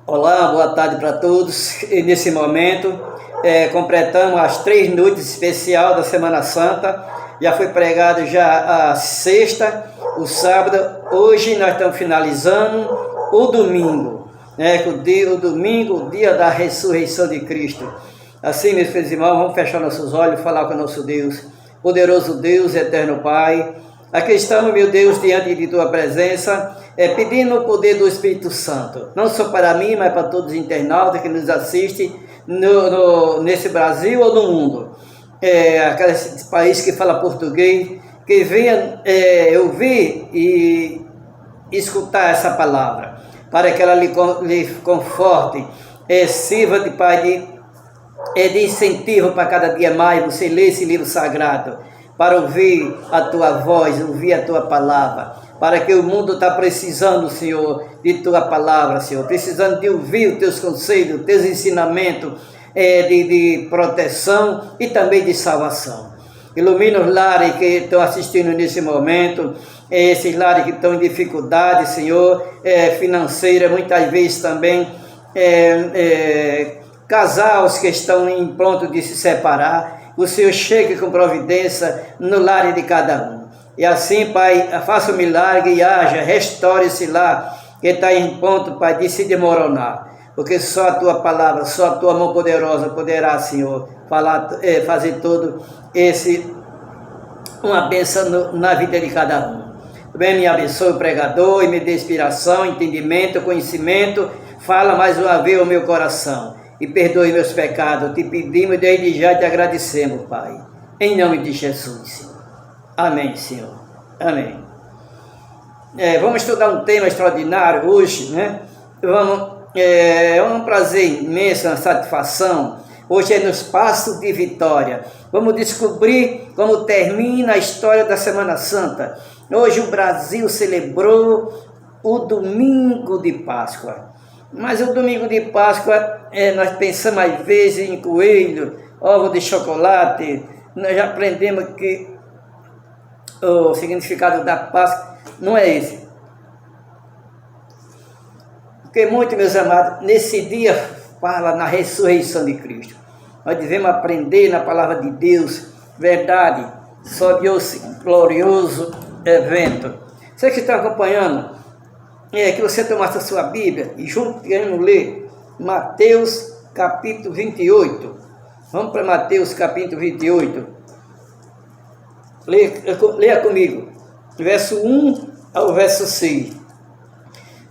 Olá, boa tarde para todos. E nesse momento, completamos as 3 noites especial da Semana Santa. Já foi pregado já a sexta, o sábado. Hoje nós estamos finalizando o domingo, né? O domingo, o dia da ressurreição de Cristo. Assim, meus queridos irmãos, vamos fechar nossos olhos e falar com o nosso Deus. Poderoso Deus, eterno Pai, aqui estamos, meu Deus, diante de Tua presença, pedindo o poder do Espírito Santo, não só para mim, mas para todos os internautas que nos assistem nesse Brasil ou no mundo. Aquele país que fala português, que venha ouvir e escutar essa palavra, para que ela lhe conforte, sirva de Pai de incentivo para cada dia mais você ler esse livro sagrado, para ouvir a Tua voz, ouvir a Tua palavra, para que o mundo está precisando, Senhor, de Tua palavra, Senhor, precisando de ouvir os Teus conselhos, os Teus ensinamentos de proteção e também de salvação. Ilumina os lares que estão assistindo nesse momento, esses lares que estão em dificuldade, Senhor, financeira, muitas vezes também casais que estão em ponto de se separar. O Senhor chegue com providência no lar de cada um. E assim, Pai, faça um milagre e haja, restaure esse lar que está em ponto, Pai, de se desmoronar. Porque só a Tua palavra, só a Tua mão poderosa poderá, Senhor, fazer todo uma bênção na vida de cada um. Também me abençoe o pregador e me dê inspiração, entendimento, conhecimento. Fala mais uma vez o meu coração. E perdoe meus pecados, te pedimos desde já te agradecemos, Pai. Em nome de Jesus. Amém, Senhor. Amém. Vamos estudar um tema extraordinário hoje, né? É um prazer imenso, uma satisfação. Hoje é no Espaço de Vitória. Vamos descobrir como termina a história da Semana Santa. Hoje o Brasil celebrou o domingo de Páscoa. Mas o domingo de Páscoa, nós pensamos às vezes em coelho, ovo de chocolate. Nós já aprendemos que o significado da Páscoa não é esse. Porque muito, meus amados, nesse dia fala na ressurreição de Cristo. Nós devemos aprender na palavra de Deus, verdade, sobre esse glorioso evento. Vocês que estão acompanhando, que você tomasse a sua Bíblia e junto querendo ler Mateus capítulo 28. Vamos para Mateus capítulo 28. Leia comigo, verso 1 ao verso 6.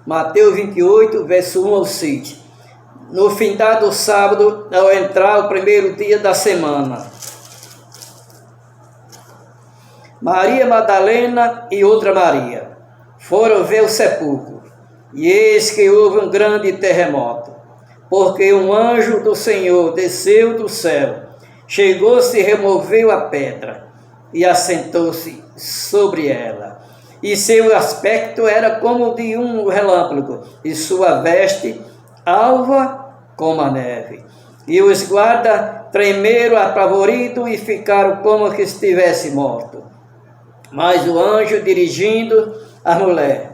Mateus 28, verso 1 ao 6. No findado sábado, ao entrar o primeiro dia da semana, Maria Madalena e outra Maria foram ver o sepulcro. E eis que houve um grande terremoto, porque um anjo do Senhor desceu do céu, chegou-se e removeu a pedra, e assentou-se sobre ela. E seu aspecto era como de um relâmpago, e sua veste alva como a neve. E os guardas tremeram apavoridos e ficaram como que estivesse morto. Mas o anjo, dirigindo a mulher,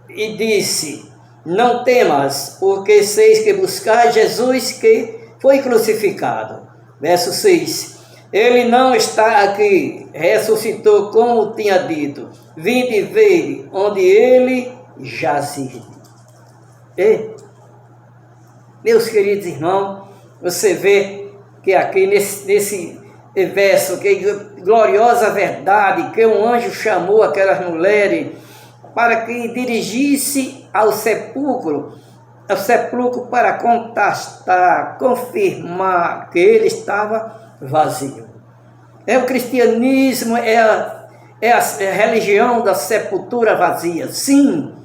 e disse: não temas, porque seis que buscais Jesus que foi crucificado. Verso 6. Ele não está aqui, ressuscitou como tinha dito. Vinde e vede onde ele jazia. Meus queridos irmãos, você vê que aqui nesse verso, que gloriosa verdade, que um anjo chamou aquelas mulheres para que dirigisse ao sepulcro para contestar, confirmar que ele estava vazio. O cristianismo é a religião da sepultura vazia. Sim,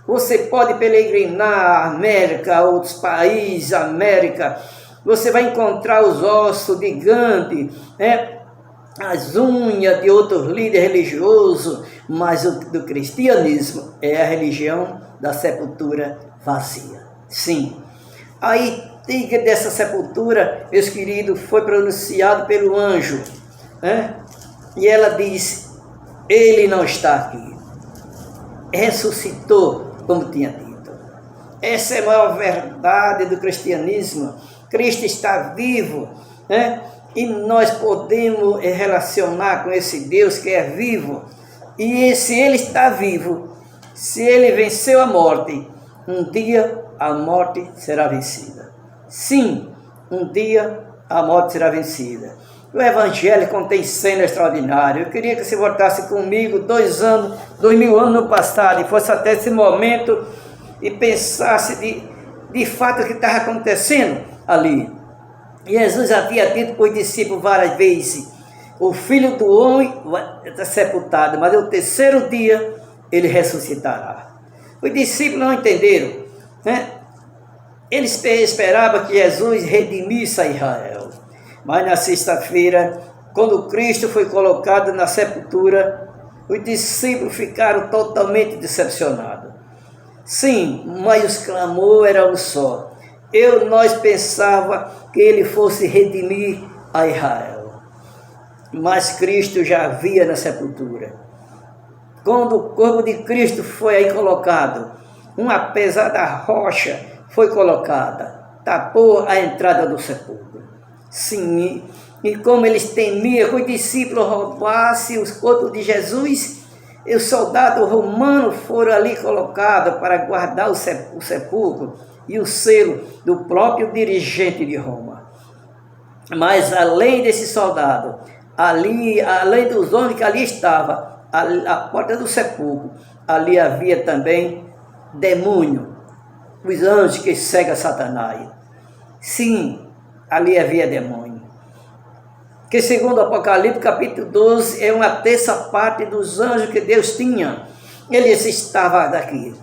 você pode peregrinar a América, outros países, América, você vai encontrar os ossos de Gandhi, as unhas de outros líderes religiosos, mas o do cristianismo é a religião da sepultura vazia. Sim. Aí, dessa sepultura, meus queridos, foi pronunciado pelo anjo, e ela disse: ele não está aqui. Ressuscitou, como tinha dito. Essa é a maior verdade do cristianismo. Cristo está vivo, né? E nós podemos relacionar com esse Deus que é vivo. E se Ele está vivo, se Ele venceu a morte, um dia a morte será vencida. Sim, um dia a morte será vencida. O Evangelho contém cena extraordinária. Eu queria que você voltasse comigo 2000 anos no passado, e fosse até esse momento e pensasse de fato o que estava acontecendo ali. Jesus havia dito para os discípulos várias vezes: o Filho do Homem está sepultado, mas no terceiro dia ele ressuscitará. Os discípulos não entenderam, né? Eles esperavam que Jesus redimisse a Israel. Mas na sexta-feira, quando Cristo foi colocado na sepultura, os discípulos ficaram totalmente decepcionados. Sim, mas o clamor era um só. Nós pensávamos que ele fosse redimir a Israel. Mas Cristo já havia na sepultura. Quando o corpo de Cristo foi aí colocado, uma pesada rocha foi colocada, tapou a entrada do sepulcro. Sim, e como eles temiam que os discípulos roubassem os corpos de Jesus, e os soldados romanos foram ali colocados para guardar o sepulcro e o selo do próprio dirigente de Roma. Mas além desse soldado, ali, além dos homens que ali estavam, à porta do sepulcro, ali havia também demônio, os anjos que seguem Satanás. Sim, ali havia demônio. Que segundo o Apocalipse capítulo 12, é uma terça parte dos anjos que Deus tinha. Eles estavam daqui.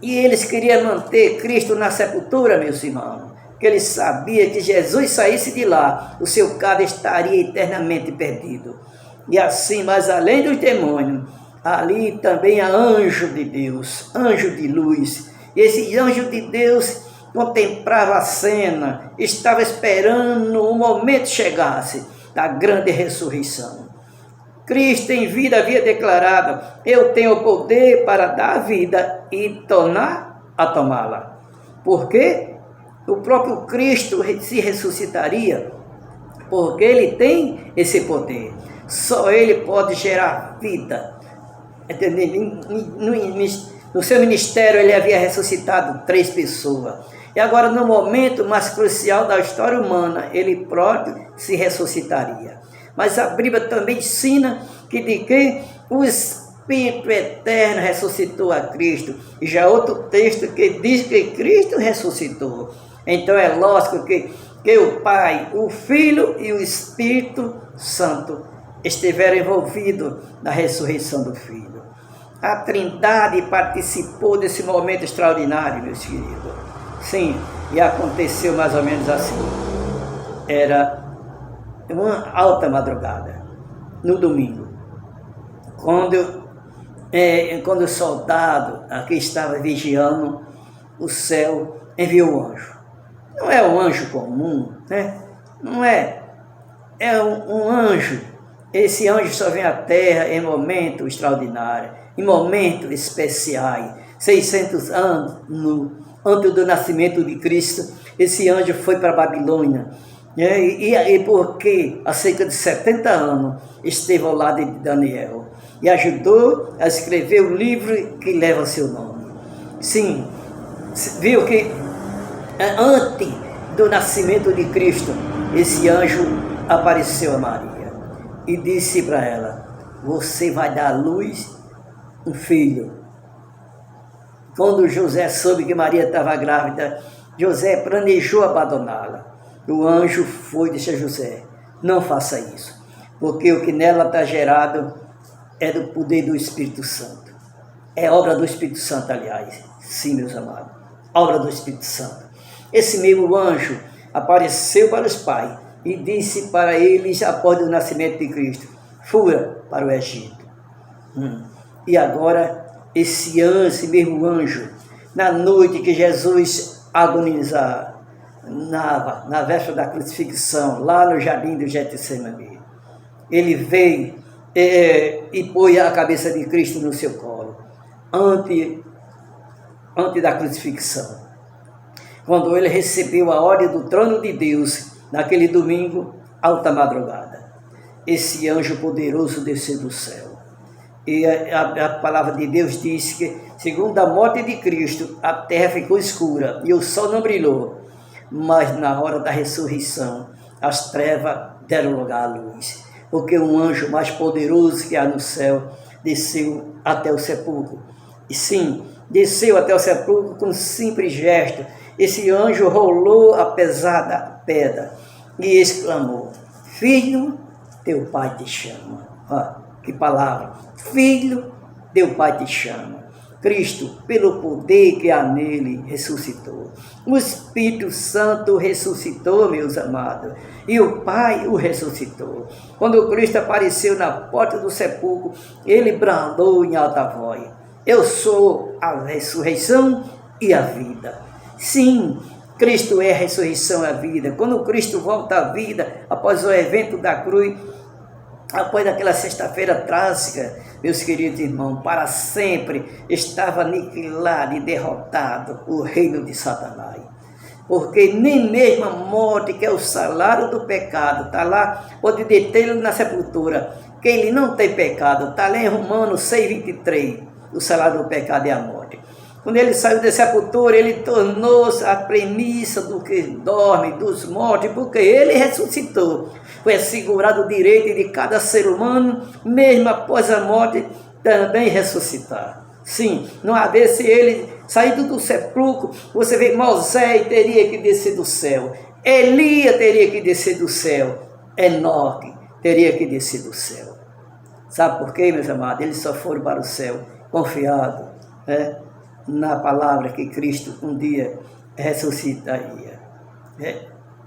E eles queriam manter Cristo na sepultura, meus irmãos. Porque eles sabiam que Jesus saísse de lá, o seu caso estaria eternamente perdido. E assim, mas além dos demônios, ali também há anjo de Deus, anjo de luz. E esse anjo de Deus contemplava a cena, estava esperando o momento chegasse da grande ressurreição. Cristo em vida havia declarado: eu tenho o poder para dar a vida e tornar a tomá-la. Porque o próprio Cristo se ressuscitaria, porque ele tem esse poder. Só ele pode gerar vida. Entendeu? No seu ministério ele havia ressuscitado 3 pessoas. E agora, no momento mais crucial da história humana, ele próprio se ressuscitaria. Mas a Bíblia também ensina que o Espírito Eterno ressuscitou a Cristo. E já outro texto que diz que Cristo ressuscitou. Então é lógico que o Pai, o Filho e o Espírito Santo estiveram envolvidos na ressurreição do Filho. A Trindade participou desse momento extraordinário, meus queridos. Sim, e aconteceu mais ou menos assim. Era uma alta madrugada, no domingo, quando o soldado aqui estava vigiando, o céu enviou o anjo. Não é um anjo comum, né? Não é. É um anjo. Esse anjo só vem à terra em momentos extraordinários, em momentos especiais. 600 anos antes do nascimento de Cristo, esse anjo foi para a Babilônia. E porque há cerca de 70 anos esteve ao lado de Daniel e ajudou a escrever o livro que leva seu nome. Sim, viu que antes do nascimento de Cristo, esse anjo apareceu a Maria e disse para ela: você vai dar à luz um filho. Quando José soube que Maria estava grávida, José planejou abandoná-la. O anjo foi e disse a José: não faça isso, porque o que nela está gerado é do poder do Espírito Santo. É obra do Espírito Santo, aliás. Sim, meus amados, obra do Espírito Santo. Esse mesmo anjo apareceu para os pais e disse para eles, após o nascimento de Cristo: fura para o Egito. E agora, esse mesmo anjo, na noite que Jesus agonizava, na véspera da crucifixão, lá no jardim do Getsemane, ele veio e pôs a cabeça de Cristo no seu colo. Antes antes da crucifixão. Quando ele recebeu a ordem do trono de Deus, naquele domingo, alta madrugada, esse anjo poderoso desceu do céu. E a palavra de Deus diz que, segundo a morte de Cristo, a terra ficou escura e o sol não brilhou. Mas na hora da ressurreição, as trevas deram lugar à luz. Porque um anjo mais poderoso que há no céu desceu até o sepulcro. E sim, desceu até o sepulcro com um simples gesto. Esse anjo rolou a pesada pedra e exclamou: Filho, teu pai te chama. Que palavra! Filho, teu pai te chama. Cristo, pelo poder que há nele, ressuscitou. O Espírito Santo ressuscitou, meus amados, e o Pai o ressuscitou. Quando Cristo apareceu na porta do sepulcro, ele bradou em alta voz: Eu sou a ressurreição e a vida. Sim, Cristo é a ressurreição e a vida. Quando Cristo volta à vida, após o evento da cruz, após aquela sexta-feira trágica, meus queridos irmãos, para sempre estava aniquilado e derrotado o reino de Satanás. Porque nem mesmo a morte, que é o salário do pecado, está lá, pode detê-lo na sepultura. Que ele não tem pecado, está lá em Romanos 6,23, o salário do pecado é a morte. Quando ele saiu da sepultura, ele tornou-se a premissa do que dorme, dos mortos, porque ele ressuscitou. Foi assegurado o direito de cada ser humano, mesmo após a morte, também ressuscitar. Sim, não havesse ele saído do sepulcro, você vê, Moisés teria que descer do céu, Elias teria que descer do céu, Enoque teria que descer do céu. Sabe por quê, meus amados? Eles só foram para o céu confiados, na palavra que Cristo um dia ressuscitaria.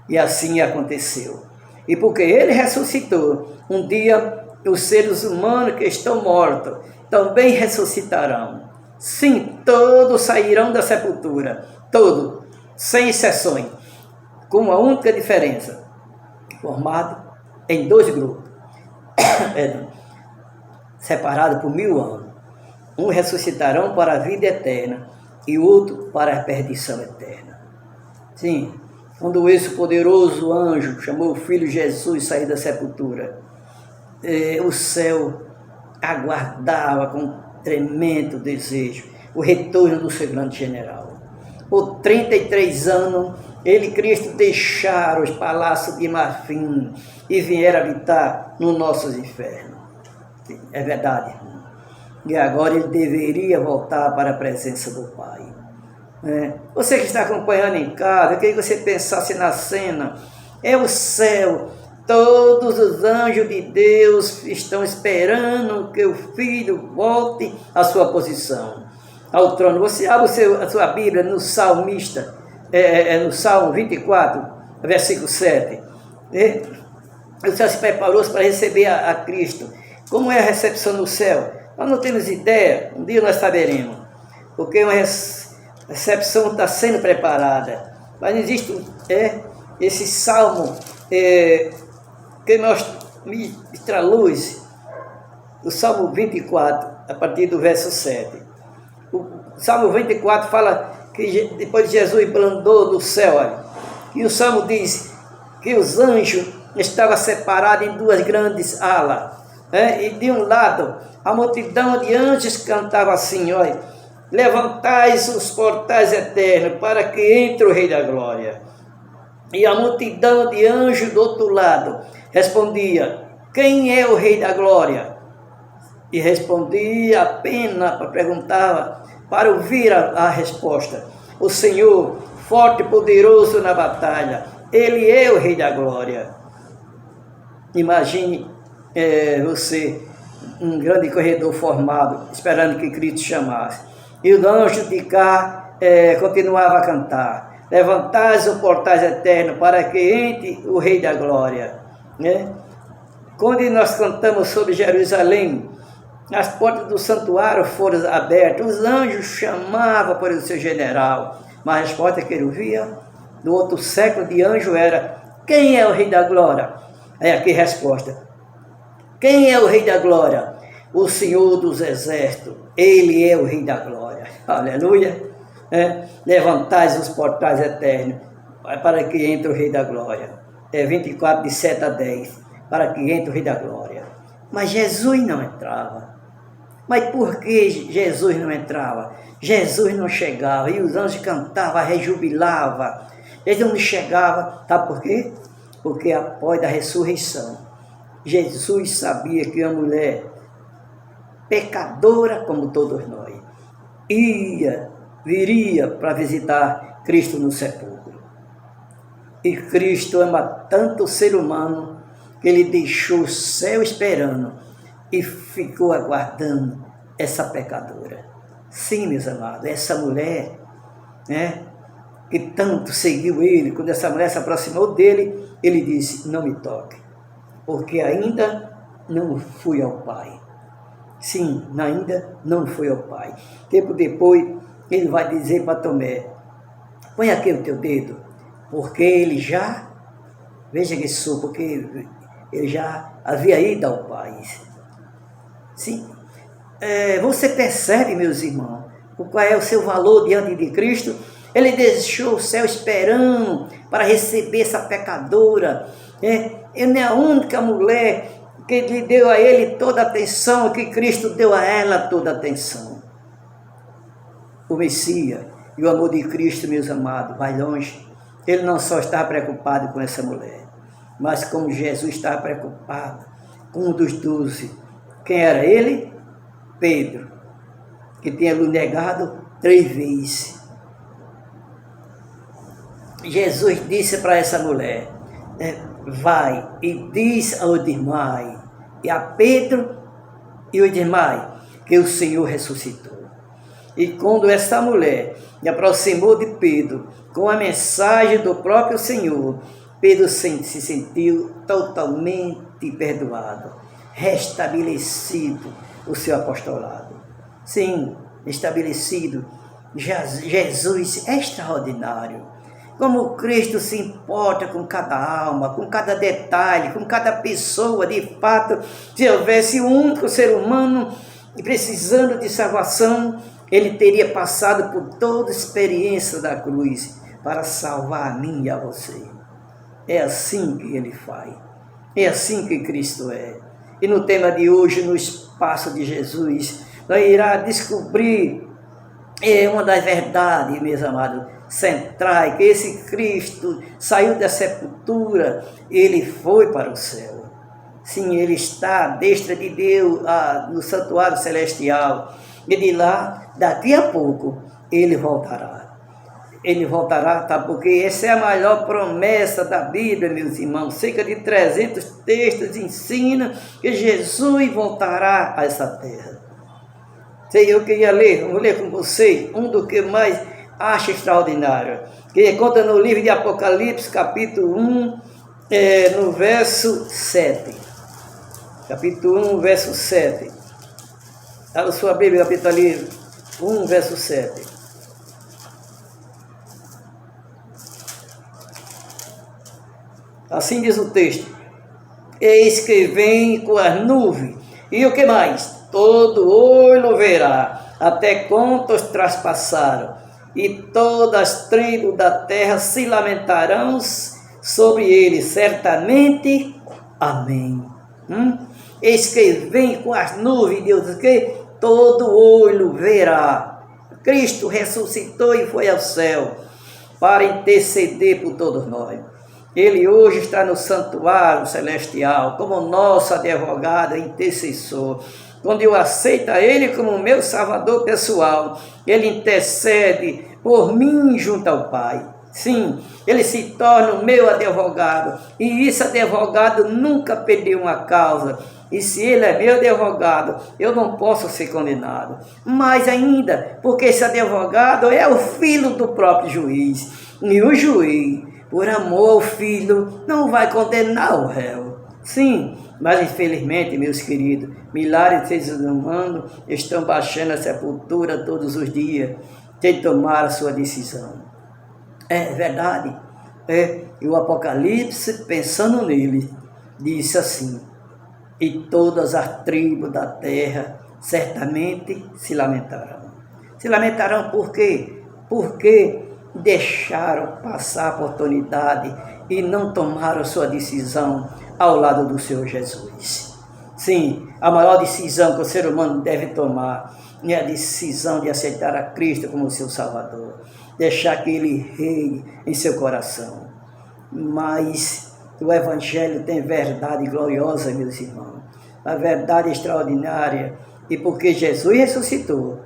E assim aconteceu. E porque ele ressuscitou, um dia os seres humanos que estão mortos também ressuscitarão. Sim, todos sairão da sepultura, todos, sem exceções, com uma única diferença: formado em 2 grupos, separados por 1000 anos. Um ressuscitarão para a vida eterna e outro para a perdição eterna. Sim, quando esse poderoso anjo chamou o Filho Jesus sair da sepultura, o céu aguardava com tremendo desejo o retorno do seu grande general. Por 33 anos, ele e Cristo deixaram os palácios de marfim e vieram habitar nos nossos infernos. Sim, é verdade, irmão. E agora ele deveria voltar para a presença do Pai. Você que está acompanhando em casa, eu queria que você pensasse na cena. É o céu. Todos os anjos de Deus estão esperando que o Filho volte à sua posição, ao trono. Você abre a sua Bíblia no Salmista, no Salmo 24, versículo 7. O céu se preparou para receber a Cristo. Como é a recepção no céu? Nós não temos ideia, um dia nós saberemos, porque uma recepção está sendo preparada. Mas existe esse salmo que mostra a luz, o Salmo 24, a partir do verso 7. O Salmo 24 fala que depois de Jesus brandou do céu, e o Salmo diz que os anjos estavam separados em 2 grandes alas. E de um lado, a multidão de anjos cantava assim: olha, levantais os portais eternos para que entre o Rei da Glória. E a multidão de anjos do outro lado respondia: quem é o Rei da Glória? E respondia apenas, perguntava, para ouvir a resposta: o Senhor, forte e poderoso na batalha, Ele é o Rei da Glória. Imagine você, um grande corredor formado, esperando que Cristo chamasse. E o anjo de cá continuava a cantar: levantais os portais eternos para que entre o Rei da Glória. Quando nós cantamos sobre Jerusalém, as portas do santuário foram abertas, os anjos chamavam por o seu general, mas a resposta que ele ouvia do outro século de anjo era: quem é o Rei da Glória? Aqui a resposta: quem é o Rei da Glória? O Senhor dos Exércitos, Ele é o Rei da Glória. Aleluia! Levantais os portais eternos, para que entre o Rei da Glória. 24, de 7 a 10, para que entre o Rei da Glória. Mas Jesus não entrava. Mas por que Jesus não entrava? Jesus não chegava, e os anjos cantavam, rejubilavam. Ele não chegava, sabe por quê? Porque após a ressurreição, Jesus sabia que uma mulher pecadora como todos nós, viria para visitar Cristo no sepulcro. E Cristo ama tanto o ser humano que ele deixou o céu esperando e ficou aguardando essa pecadora. Sim, meus amados, essa mulher, que tanto seguiu ele, quando essa mulher se aproximou dele, ele disse: não me toque, porque ainda não fui ao Pai. Sim, ainda não fui ao Pai. Tempo depois, ele vai dizer para Tomé: põe aqui o teu dedo, porque ele já, veja que sou, porque ele já havia ido ao Pai. Sim, você percebe, meus irmãos, qual é o seu valor diante de Cristo? Ele deixou o céu esperando para receber essa pecadora. Ele é a única mulher que lhe deu a ele toda a atenção, que Cristo deu a ela toda a atenção. O Messias e o amor de Cristo, meus amados, vai longe. Ele não só estava preocupado com essa mulher, mas como Jesus estava preocupado com um dos 12. Quem era ele? Pedro, que tinha lhe negado 3 vezes. Jesus disse para essa mulher: vai e diz ao demais, e a Pedro e os demais, que o Senhor ressuscitou. E quando essa mulher se aproximou de Pedro com a mensagem do próprio Senhor, Pedro se sentiu totalmente perdoado, restabelecido o seu apostolado. Sim, estabelecido. Jesus é extraordinário. Como Cristo se importa com cada alma, com cada detalhe, com cada pessoa. De fato, se houvesse um único ser humano precisando de salvação, ele teria passado por toda a experiência da cruz para salvar a mim e a você. É assim que ele faz. É assim que Cristo é. E no tema de hoje, no espaço de Jesus, nós irá descobrir uma das verdades, meus amados, centrais, que esse Cristo saiu da sepultura, ele foi para o céu. Sim, ele está à destra de Deus, no santuário celestial. E de lá, daqui a pouco, ele voltará. Ele voltará, tá? Porque essa é a maior promessa da Bíblia, meus irmãos. Cerca de 300 textos ensinam que Jesus voltará a essa terra. Eu queria ler, vou ler com vocês, um do que mais acho extraordinário, que conta no livro de Apocalipse, capítulo 1, no verso 7. Capítulo 1, verso 7. Abra sua Bíblia, capítulo 1, verso 7. Assim diz o texto: eis que vem com as nuvens, e o que mais? Todo olho verá, até quantos traspassaram, e todas as tribos da terra se lamentarão sobre ele, certamente. Amém. Eis que vem com as nuvens, Deus, que todo olho verá. Cristo ressuscitou e foi ao céu para interceder por todos nós. Ele hoje está no santuário celestial como nosso advogado e intercessor. Quando eu aceito a Ele como meu salvador pessoal, Ele intercede por mim junto ao Pai. Sim, Ele se torna o meu advogado. E esse advogado nunca perdeu uma causa. E se Ele é meu advogado, eu não posso ser condenado. Mais ainda, porque esse advogado é o filho do próprio juiz. E o juiz, por amor ao filho, não vai condenar o réu. Sim, mas infelizmente, meus queridos, milhares de seres humanos estão baixando a sepultura todos os dias, sem tomar a sua decisão. É verdade. E o Apocalipse, pensando nele, disse assim: e todas as tribos da terra certamente se lamentarão. Se lamentarão por quê? porque deixaram passar a oportunidade e não tomaram sua decisão ao lado do Senhor Jesus. Sim, a maior decisão que o ser humano deve tomar é a decisão de aceitar a Cristo como seu Salvador, deixar que Ele reine em seu coração. Mas o Evangelho tem verdade gloriosa, meus irmãos, a verdade extraordinária, e porque Jesus ressuscitou,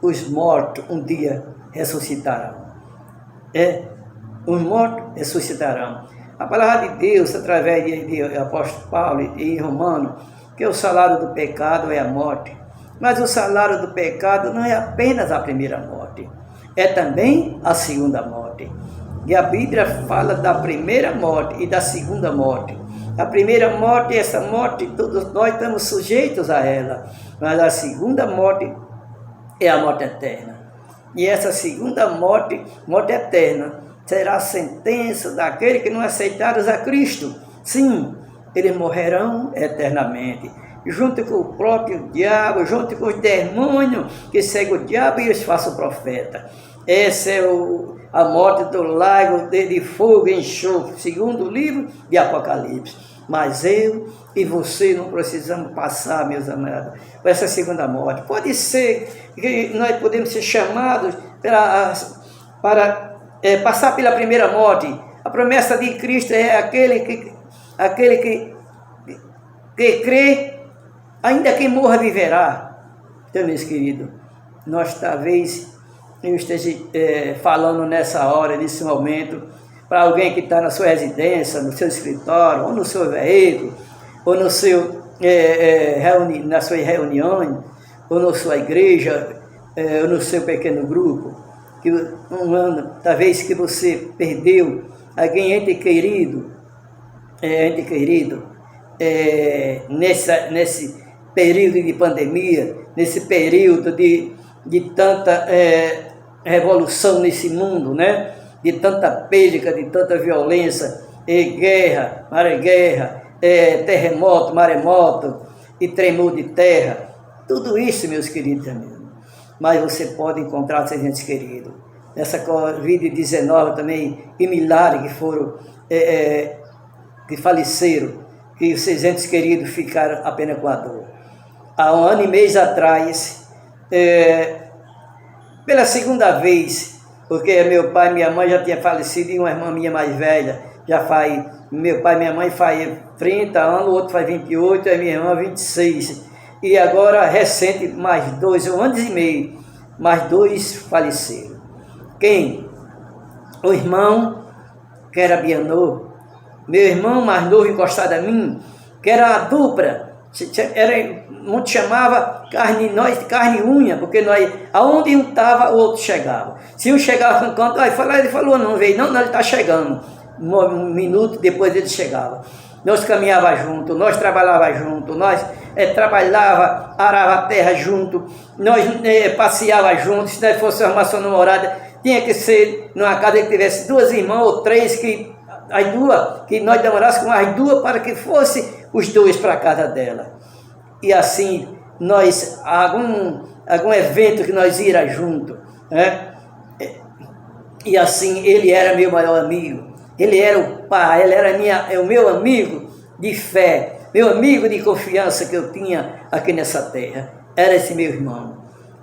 os mortos um dia ressuscitarão. Os mortos ressuscitarão. A palavra de Deus, através de apóstolo Paulo e Romano, que o salário do pecado é a morte. Mas o salário do pecado não é apenas a primeira morte, é também a segunda morte. E a Bíblia fala da primeira morte e da segunda morte. A primeira morte, essa morte, todos nós estamos sujeitos a ela. Mas a segunda morte é a morte eterna. E essa segunda morte, morte eterna, será a sentença daqueles que não aceitaram a Cristo. Sim, eles morrerão eternamente, junto com o próprio diabo, junto com os demônios que seguem o diabo e os façam profeta. Essa é a morte do lago de fogo e enxofre, segundo o livro de Apocalipse. Mas eu e você não precisamos passar, meus amados, por essa segunda morte. Pode ser que nós podemos ser chamados para passar pela primeira morte. A promessa de Cristo é aquele que crê, ainda que morra, viverá. Então, meus queridos, nós talvez eu esteja falando nessa hora, nesse momento, para alguém que está na sua residência, no seu escritório, ou no seu veículo, ou no seu, nas suas reuniões, ou na sua igreja, ou no seu pequeno grupo, que talvez que você perdeu alguém ente querido, nesse período de pandemia, nesse período de tanta revolução nesse mundo, né? De tanta perda, de tanta violência, guerra, terremoto, maremoto e tremor de terra. Tudo isso, meus queridos amigos. Mas você pode encontrar seus entes queridos. Nessa Covid-19 também, e milhares que foram, que faleceram, que os seus entes queridos ficaram apenas com a dor. Há 1 ano e mês atrás, pela segunda vez, porque meu pai e minha mãe já tinham falecido e uma irmã minha mais velha, meu pai e minha mãe faz 30 anos, o outro faz 28, a minha irmã 26. E agora, recente, mais 1 ano e meio, mais 2 faleceram. Quem? O irmão, que era Bianô, meu irmão mais novo encostado a mim, que era a dupla, muito chamava carne e unha, porque nós, aonde um estava, o outro chegava. Se um chegava no canto, ele falou, não veio, não, ele está chegando. Um minuto depois ele chegava. Nós caminhava junto, nós trabalhava junto, nós trabalhava, arava a terra junto, nós passeava junto. Se nós fosse arrumar sua namorada, tinha que ser numa casa que tivesse 2 irmãs ou 3, que nós demorássemos com as 2 para que fosse os 2 para a casa dela. E assim, nós, algum evento que nós ira junto, né? E assim, ele era meu maior amigo, ele era o pai, ele era o meu amigo de fé, meu amigo de confiança que eu tinha aqui nessa terra, era esse meu irmão.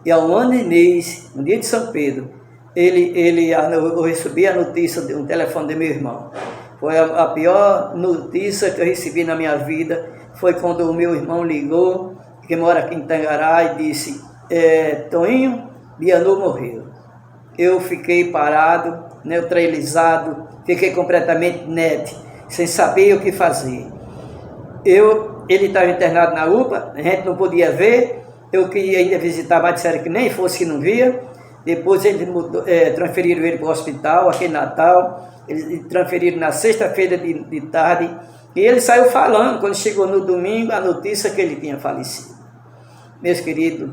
E há 1 ano e mês, no dia de São Pedro, eu recebi a notícia de um telefone de meu irmão. Foi a pior notícia que eu recebi na minha vida, foi quando o meu irmão ligou, que mora aqui em Tangará, e disse, Toninho, Bianô morreu. Eu fiquei parado, neutralizado, fiquei completamente inerte, sem saber o que fazer. Ele estava internado na UPA, a gente não podia ver, eu queria ainda visitar, mas disseram que nem fosse que não via. Depois eles transferiram ele para o hospital, aqui em Natal, eles transferiram na sexta-feira de tarde, e ele saiu falando, quando chegou no domingo, a notícia que ele tinha falecido. Meus queridos,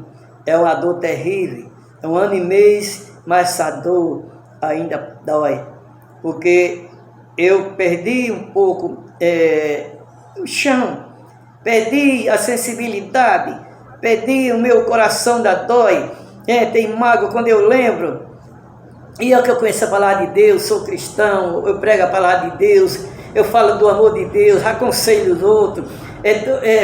é uma dor terrível, é 1 ano e mês, mas essa dor ainda dói, porque eu perdi um pouco o chão, perdi a sensibilidade, perdi o meu coração da dói, tem mágoa quando eu lembro E eu que eu conheço a palavra de Deus, sou cristão, eu prego a palavra de Deus, eu falo do amor de Deus, aconselho os outros,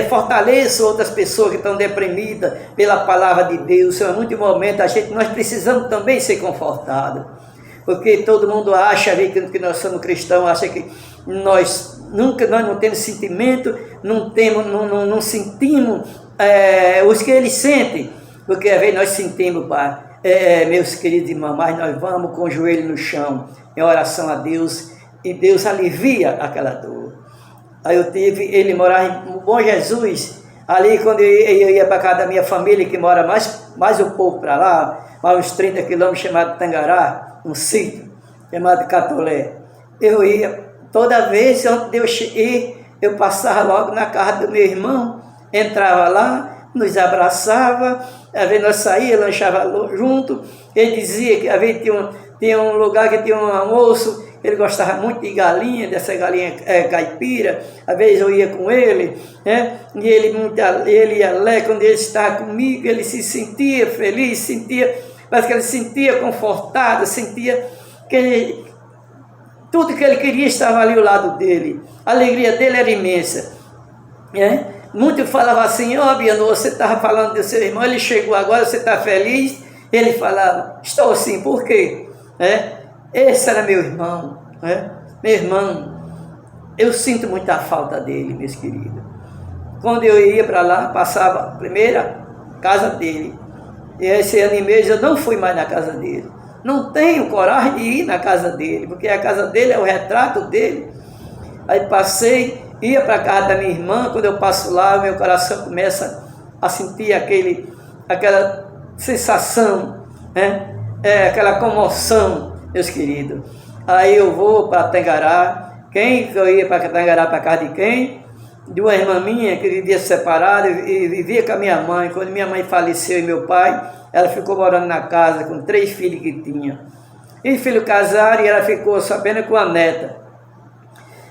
fortaleço outras pessoas que estão deprimidas pela palavra de Deus. Em muitos momentos nós precisamos também ser confortados, porque todo mundo acha que nós somos cristãos, acha que nós não temos sentimento, não sentimos os que eles sentem, porque às vezes nós sentimos, Pai. Meus queridos irmãos, mas nós vamos com o joelho no chão, em oração a Deus, e Deus alivia aquela dor. Aí ele morava em Bom Jesus, ali quando eu ia para casa da minha família, que mora mais um pouco para lá, mais uns 30 quilômetros, chamado Tangará, um sítio chamado Catolé. Eu ia, toda vez antes de eu ir, eu passava logo na casa do meu irmão, entrava lá, nos abraçava, às vezes nós saíamos, lanchava junto. Ele dizia que às vezes tinha um lugar que tinha um almoço, ele gostava muito de galinha, dessa galinha caipira, às vezes eu ia com ele, né? E ele ia lá, quando ele estava comigo, ele se sentia feliz, parece que ele se sentia confortado, sentia que tudo que ele queria estava ali ao lado dele, a alegria dele era imensa, né? Muitos falavam assim: ó, Biano, você estava falando do seu irmão, ele chegou agora, você está feliz? Ele falava: estou sim, por quê? Esse era meu irmão, meu irmão, eu sinto muita falta dele, meus queridos. Quando eu ia para lá, passava a primeira casa dele, e esse ano e mês eu não fui mais na casa dele, não tenho coragem de ir na casa dele, porque a casa dele é o retrato dele. Aí passei, ia para a casa da minha irmã. Quando eu passo lá, meu coração começa a sentir aquela sensação, aquela comoção, meus queridos. Aí eu vou para Tangará. Eu ia para Tangará, para casa de quem? De uma irmã minha que vivia separada e vivia com a minha mãe. Quando minha mãe faleceu e meu pai, ela ficou morando na casa com 3 filhos que tinha. E filhos casaram e ela ficou só apenas com a neta.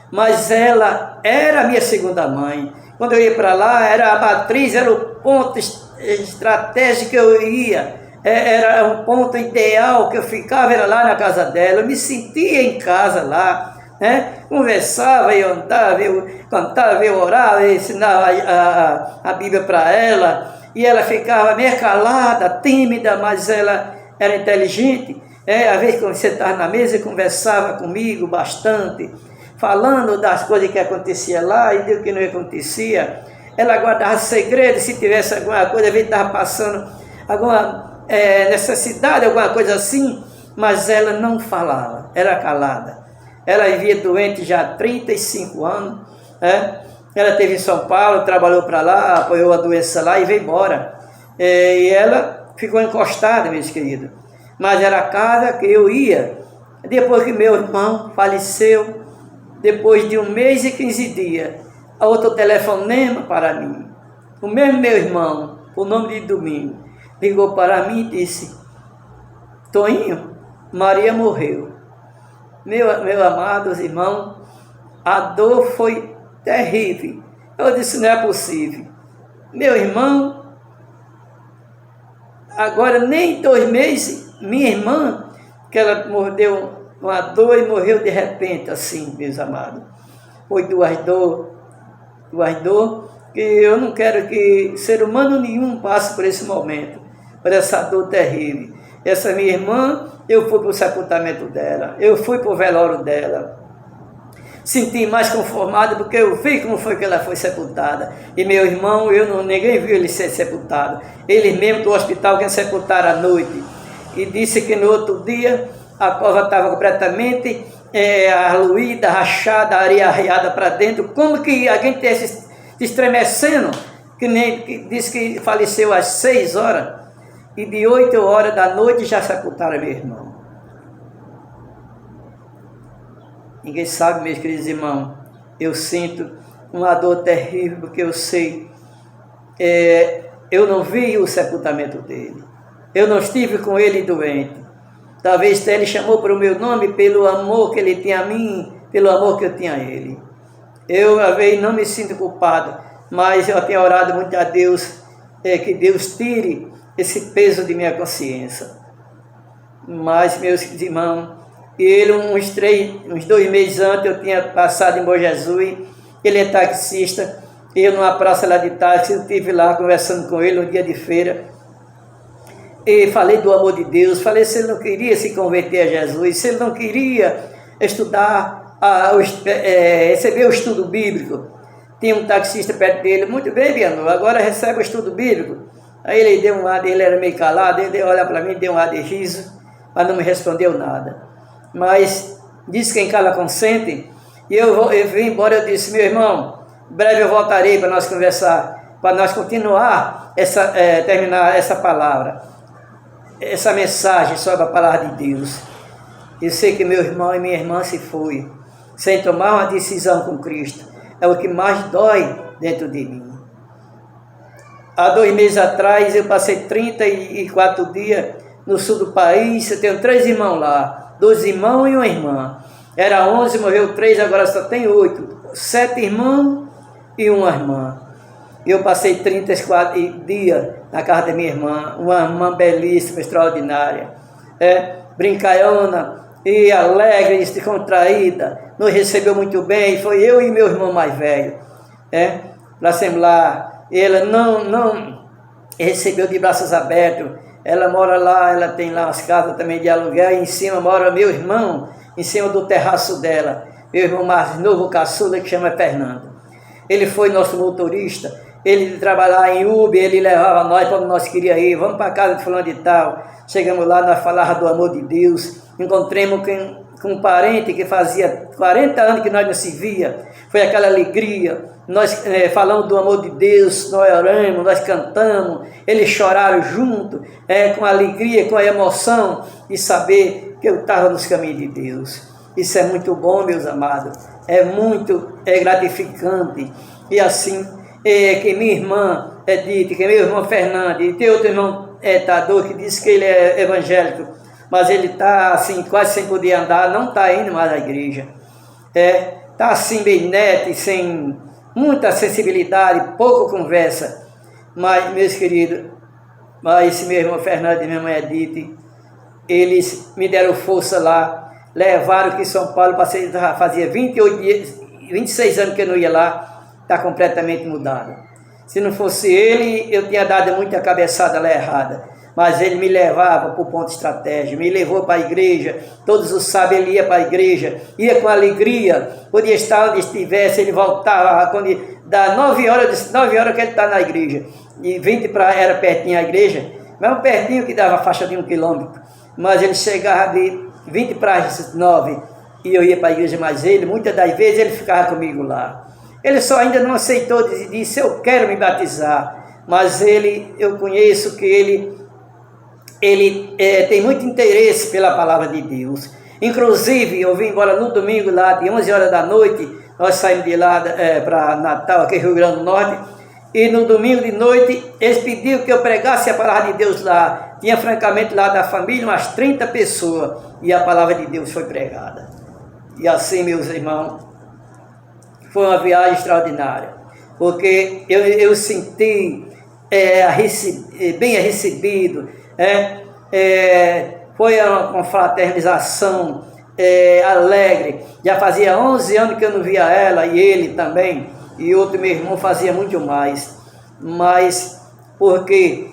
Mas ela era a minha segunda mãe. Quando eu ia para lá, era a matriz, era o ponto estratégico que eu ia, era um ponto ideal que eu ficava, era lá na casa dela. Eu me sentia em casa lá, conversava, eu andava, eu cantava, eu orava, eu ensinava a Bíblia para ela, e ela ficava meio calada, tímida, mas ela era inteligente. Às vezes quando você estava na mesa, conversava comigo bastante, falando das coisas que acontecia lá e do que não acontecia. Ela guardava segredo, se tivesse alguma coisa, às vezes estava passando alguma necessidade, alguma coisa assim, mas ela não falava, era calada. Ela vivia doente já há 35 anos, ela esteve em São Paulo, trabalhou para lá, apoiou a doença lá e veio embora. E ela ficou encostada, meus queridos. Mas era a casa que eu ia. Depois que meu irmão faleceu, depois de 1 mês e 15 dias, a outro telefonema para mim. O mesmo meu irmão, o nome de Domingo, ligou para mim e disse: Toinho, Maria morreu. Meu amados irmãos, a dor foi terrível. Eu disse: não é possível. Meu irmão, agora nem 2 meses, minha irmã, que ela mordeu uma dor e morreu de repente, assim, meus amados. Foi duas dor, que eu não quero que ser humano nenhum passe por esse momento, por essa dor terrível. Essa minha irmã, eu fui para o sepultamento dela, eu fui para o velório dela. Senti mais conformado porque eu vi como foi que ela foi sepultada. E meu irmão, ninguém viu ele ser sepultado. Ele mesmo do hospital que sepultaram à noite. E disse que no outro dia a cova estava completamente aluída, rachada, areia arreada para dentro. Como que alguém tivesse se estremecendo? Que disse que faleceu às 6 horas. E de 8 horas da noite já sepultaram meu irmão. Ninguém sabe, meus queridos irmãos. Eu sinto uma dor terrível, porque eu sei. Eu não vi o sepultamento dele. Eu não estive com ele doente. Talvez ele chamou para o meu nome pelo amor que ele tinha a mim, pelo amor que eu tinha a ele. Eu, às vezes, não me sinto culpado, mas eu tenho orado muito a Deus, que Deus tire esse peso de minha consciência. Mas, meus irmãos, ele uns 2 meses antes eu tinha passado em Bom Jesus, ele é taxista, eu numa praça lá de táxi, eu estive lá conversando com ele no dia de feira, e falei do amor de Deus, falei se ele não queria se converter a Jesus, se ele não queria estudar, receber o estudo bíblico. Tinha um taxista perto dele, muito bem, Biano, agora recebe o estudo bíblico. Aí ele deu um ar, ele era meio calado, ele olha para mim, deu um ar de riso, mas não me respondeu nada. Mas disse quem cala consente, e eu vim embora, eu disse, meu irmão, breve eu voltarei para nós conversar, para nós continuar, terminar essa palavra, essa mensagem sobre a palavra de Deus. Eu sei que meu irmão e minha irmã se foi, sem tomar uma decisão com Cristo. É o que mais dói dentro de mim. Há 2 meses atrás, eu passei 34 dias no sul do país, eu tenho 3 irmãos lá, 2 irmãos e uma irmã. Era 11, morreu 3, agora só tem 8. 7 irmãos e uma irmã. Eu passei 34 dias na casa da minha irmã, uma irmã belíssima, extraordinária, brincalhona e alegre, descontraída, nos recebeu muito bem, foi eu e meu irmão mais velho, para Assemblar. Ela não recebeu de braços abertos, ela mora lá, ela tem lá umas casas também de aluguel, e em cima mora meu irmão, em cima do terraço dela, meu irmão mais novo, caçula, que chama Fernando. Ele foi nosso motorista, ele trabalhava em Uber, ele levava nós quando nós queríamos ir, vamos para a casa de fulano de tal. Chegamos lá, nós falávamos do amor de Deus, encontramos com um parente que fazia 40 anos que nós não se via, foi aquela alegria, nós falamos do amor de Deus, nós oramos, nós cantamos, eles choraram junto, com a alegria, com a emoção de saber que eu estava nos caminhos de Deus. Isso é muito bom, meus amados, é muito gratificante. E assim, que minha irmã Edith, que meu irmão Fernando, e tem outro irmão Tador, que disse que ele é evangélico, mas ele está assim, quase sem poder andar, não está indo mais à igreja. Está assim, bem neto, sem muita sensibilidade, pouco conversa. Mas, meus queridos, esse meu irmão Fernando e minha irmã Edith, eles me deram força lá, levaram aqui em São Paulo, fazia 28 dias, 26 anos que eu não ia lá, está completamente mudado. Se não fosse ele, eu tinha dado muita cabeçada lá errada. Mas ele me levava para o ponto estratégico, me levou para a igreja, todos os sábados ele ia para a igreja, ia com alegria, podia estar onde estivesse, ele voltava, quando dá 9 horas, eu disse, 9 horas que ele está na igreja, e 20 era pertinho a igreja, mesmo pertinho que dava faixa de 1 quilômetro, mas ele chegava de 20 para as 9, e eu ia para a igreja, mas ele, muitas das vezes, ele ficava comigo lá. Ele só ainda não aceitou, disse, eu quero me batizar, mas eu conheço que ele tem muito interesse pela palavra de Deus. Inclusive, eu vim embora no domingo lá de 11 horas da noite, nós saímos de lá para Natal, aqui no Rio Grande do Norte, e no domingo de noite eles pediram que eu pregasse a palavra de Deus lá. Tinha francamente lá da família umas 30 pessoas, e a palavra de Deus foi pregada. E assim, meus irmãos, foi uma viagem extraordinária, porque eu senti bem recebido, foi uma confraternização alegre. Já fazia 11 anos que eu não via ela, e ele também, e outro meu irmão fazia muito mais. Mas porque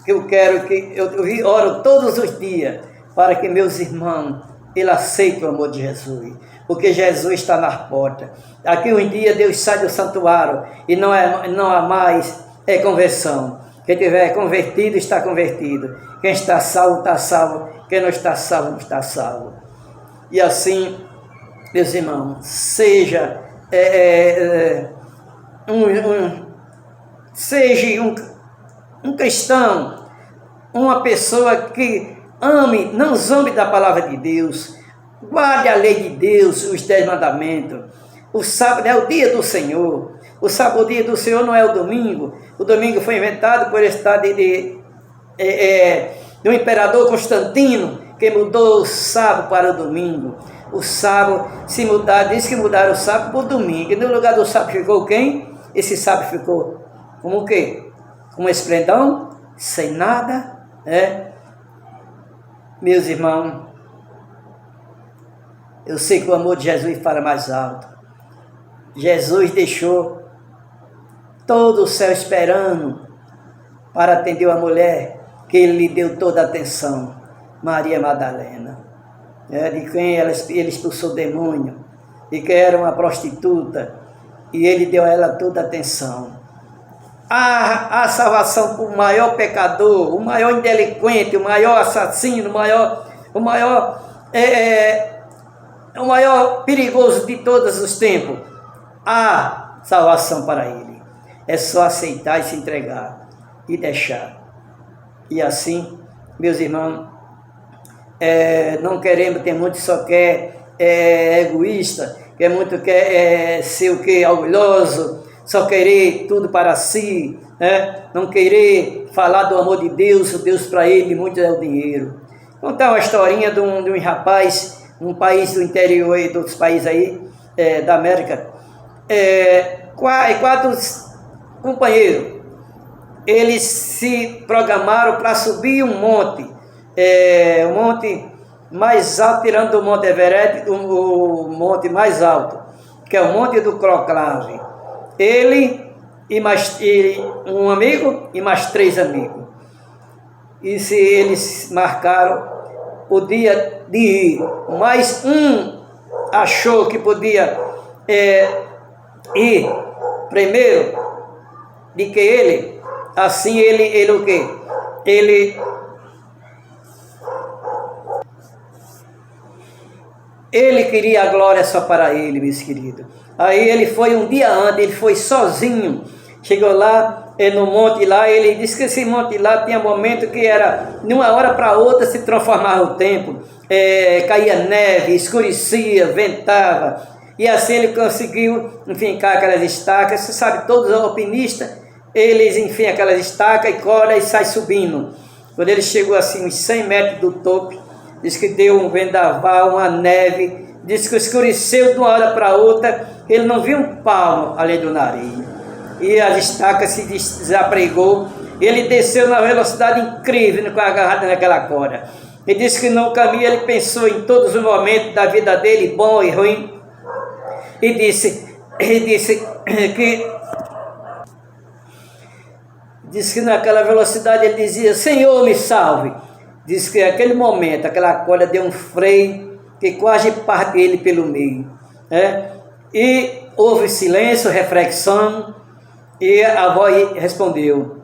eu quero que eu oro todos os dias para que meus irmãos aceitem o amor de Jesus, porque Jesus está nas portas. Daqui um dia Deus sai do santuário e não há mais conversão. Quem tiver convertido, está convertido. Quem está salvo, está salvo. Quem não está salvo, não está salvo. E assim, meus irmãos, seja um cristão, uma pessoa que não zombe da palavra de Deus, guarde a lei de Deus, os 10 mandamentos. O sábado é o dia do Senhor. O sábado, o dia do Senhor, não é o domingo. O domingo foi inventado por estado do imperador Constantino, que mudou o sábado para o domingo. O sábado, se mudar, diz que mudaram o sábado para o domingo. E no lugar do sábado ficou quem? Esse sábado ficou como o quê? Como esplendão, sem nada, Meus irmãos, eu sei que o amor de Jesus fala mais alto. Jesus deixou todo o céu esperando para atender uma mulher que ele lhe deu toda a atenção, Maria Madalena, de quem ele expulsou o demônio, e que era uma prostituta, e ele deu a ela toda a atenção. A salvação para o maior pecador, o maior delinquente, o maior assassino, o maior perigoso de todos os tempos. Há salvação para ele. É só aceitar e se entregar e deixar. E assim, meus irmãos, não queremos ter muito, só quer egoísta, quer ser o que? Orgulhoso, só querer tudo para si, não querer falar do amor de Deus, o Deus para ele, muito é o dinheiro. Contar uma historinha de um rapaz, um país do interior e de outros países aí, da América, quatro companheiros, eles se programaram para subir um monte, o monte mais alto, tirando do Monte Everest, o monte mais alto, que é o Monte do Croclave. Ele e um amigo e mais 3 amigos. E se eles marcaram o dia de ir, mas um achou que podia ir primeiro de que ele, assim ele o quê? Ele queria a glória só para ele, meus queridos. Aí ele foi um dia antes, ele foi sozinho. Chegou lá no monte lá, ele disse que esse monte lá tinha momento que era, de uma hora para outra se transformava o tempo. Caía neve, escurecia, ventava. E assim ele conseguiu enfincar aquelas estacas. Você sabe, todos os alpinistas, eles enfiam aquelas estacas e corda e sai subindo. Quando ele chegou assim, uns 100 metros do topo, diz que deu um vendaval, uma neve, diz que escureceu de uma hora para outra, ele não viu um palmo além do nariz. E a estaca se desapregou, ele desceu na velocidade incrível, agarrado naquela corda. Ele disse que no caminho ele pensou em todos os momentos da vida dele, bom e ruim, e disse que naquela velocidade ele dizia: Senhor, me salve. Diz que naquele momento, aquela corda deu um freio que quase parte ele pelo meio. E houve silêncio, reflexão, e a voz respondeu: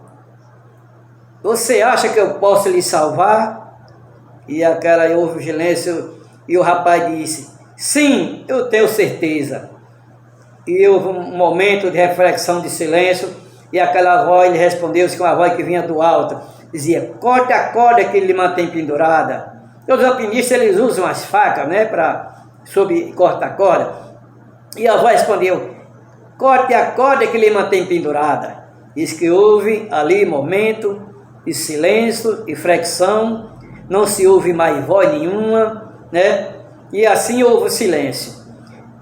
você acha que eu posso lhe salvar? E houve silêncio, e o rapaz disse: sim, eu tenho certeza. E houve um momento de reflexão, de silêncio, e aquela voz lhe respondeu com uma voz que vinha do alto. Dizia: corte a corda que ele lhe mantém pendurada. Os alpinistas eles usam as facas, para cortar a corda. E a voz respondeu: corte a corda que lhe mantém pendurada. Diz que houve ali momento de silêncio e fricção, não se ouve mais voz nenhuma, E assim houve silêncio.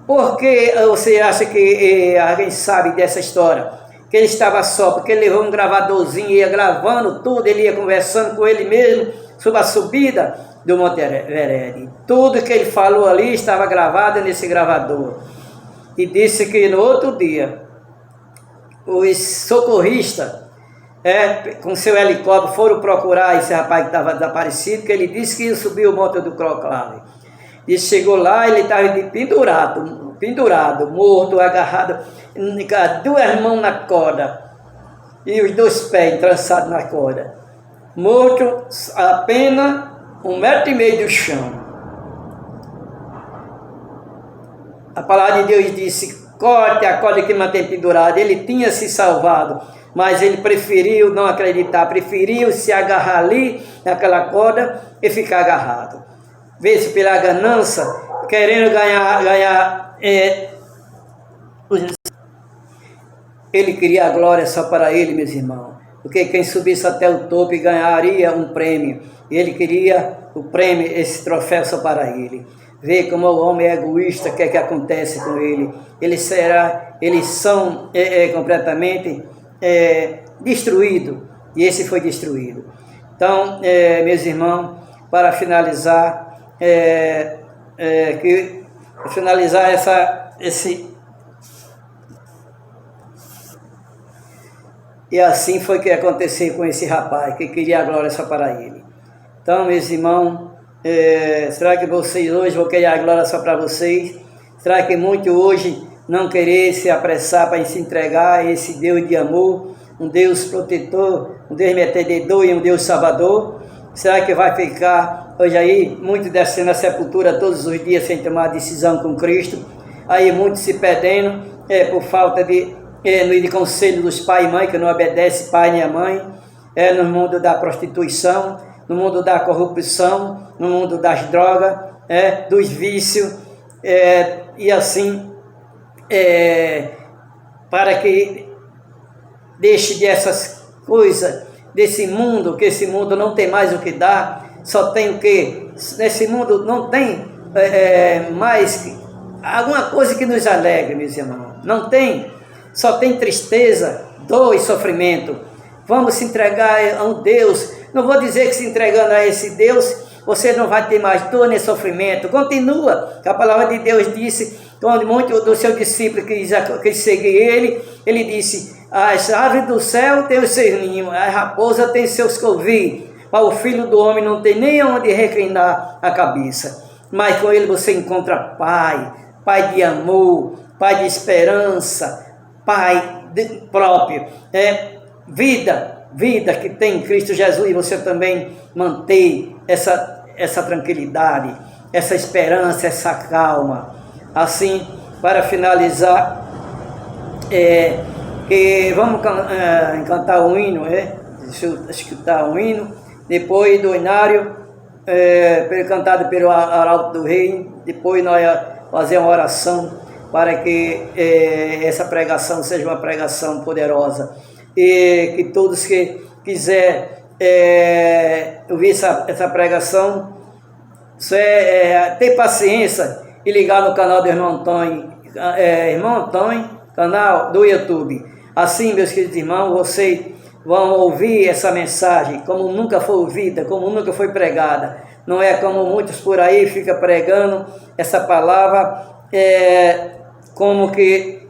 Por que você acha que alguém sabe dessa história? Que ele estava só, porque ele levou um gravadorzinho, ia gravando tudo, ele ia conversando com ele mesmo sobre a subida do Monte Everest. Tudo que ele falou ali estava gravado nesse gravador. E disse que no outro dia, os socorristas, com seu helicóptero, foram procurar esse rapaz que estava desaparecido, que ele disse que ia subir o Monte do Croclave. E chegou lá, ele estava pendurado, morto, agarrado, com 2 mãos na corda e os 2 pés entrançados na corda, morto apenas 1,5 metro do chão. A palavra de Deus disse: corte a corda que mantém pendurado. Ele tinha se salvado, mas ele preferiu não acreditar, preferiu se agarrar ali naquela corda e ficar agarrado. Vê-se pela ganância, querendo ganhar ele queria a glória só para ele, meus irmãos, porque quem subisse até o topo ganharia um prêmio. Ele queria o prêmio, esse troféu só para ele. Vê como o homem é egoísta, o que é que acontece com ele. Eles são completamente destruídos, e esse foi destruído. Então, meus irmãos, para finalizar, E assim foi que aconteceu com esse rapaz, que queria a glória só para ele. Então, meus irmãos, será que vocês hoje vão querer a glória só para vocês? Será que muito hoje não querer se apressar para se entregar a esse Deus de amor, um Deus protetor, um Deus metedor e um Deus salvador? Será que vai ficar hoje aí, muito descendo a sepultura todos os dias sem tomar decisão com Cristo? Aí muitos se perdendo por falta de conselho dos pais e mãe, que não obedece pai nem a mãe, no mundo da prostituição, no mundo da corrupção, no mundo das drogas, dos vícios, e assim, para que deixe dessas coisas, desse mundo, que esse mundo não tem mais o que dar, só tem o que? Nesse mundo não tem mais alguma coisa que nos alegre, meus irmãos, não tem, só tem tristeza, dor e sofrimento. Vamos se entregar a um Deus. Não vou dizer que se entregando a esse Deus, você não vai ter mais dor nem sofrimento. Continua, que a palavra de Deus disse, quando muitos dos seus discípulos que seguiam ele disse, as aves do céu têm os seus ninhos, a raposa tem seus covis, mas o Filho do Homem não tem nem onde reclinar a cabeça. Mas com ele você encontra Pai de amor, Pai de esperança, Pai próprio, vida que tem em Cristo Jesus, e você também mantém essa tranquilidade, essa esperança, essa calma. Assim, para finalizar, que vamos cantar um hino, deixa eu escutar um hino, depois do hinário, cantado pelo Arauto do Rei, depois nós fazer uma oração para que essa pregação seja uma pregação poderosa, e que todos que quiser ouvir essa pregação, ter paciência e ligar no canal do Irmão Antônio, canal do YouTube. Assim, meus queridos irmãos, vocês vão ouvir essa mensagem como nunca foi ouvida, como nunca foi pregada. Não é como muitos por aí ficam pregando essa palavra, como que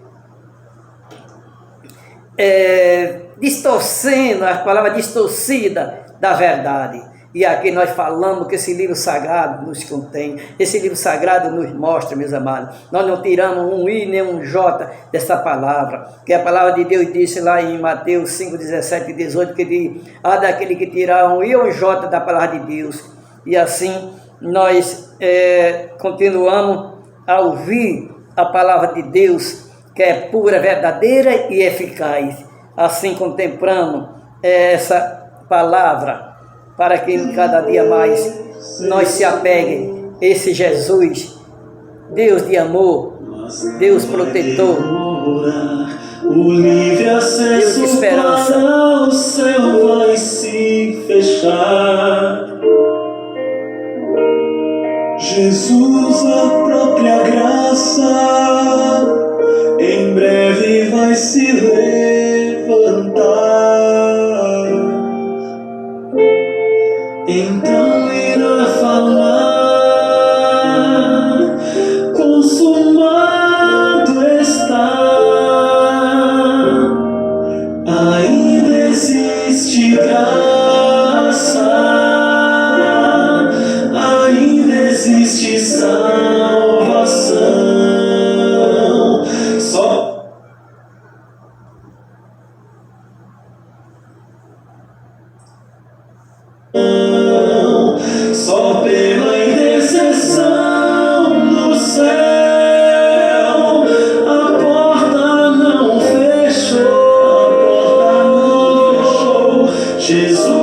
distorcendo a palavra distorcida da verdade. E aqui nós falamos que esse livro sagrado nos contém, esse livro sagrado nos mostra, meus amados. Nós não tiramos um I nem um J dessa palavra, que a palavra de Deus disse lá em Mateus 5, 17 e 18, que diz, daquele que tirar um I ou um J da palavra de Deus. E assim nós continuamos a ouvir a palavra de Deus, que é pura, verdadeira e eficaz. Assim contemplamos essa palavra, para que cada dia mais nós se apeguem a esse Jesus, Deus de amor, Deus protetor, o livre acesso Deus de esperança. Para o céu vai se fechar. Jesus, a própria graça, em breve vai se levantar. Então irá falar, consumado está. Ainda existe graça, ainda existe salvação. Só pela intercessão do céu, a porta não fechou, Jesus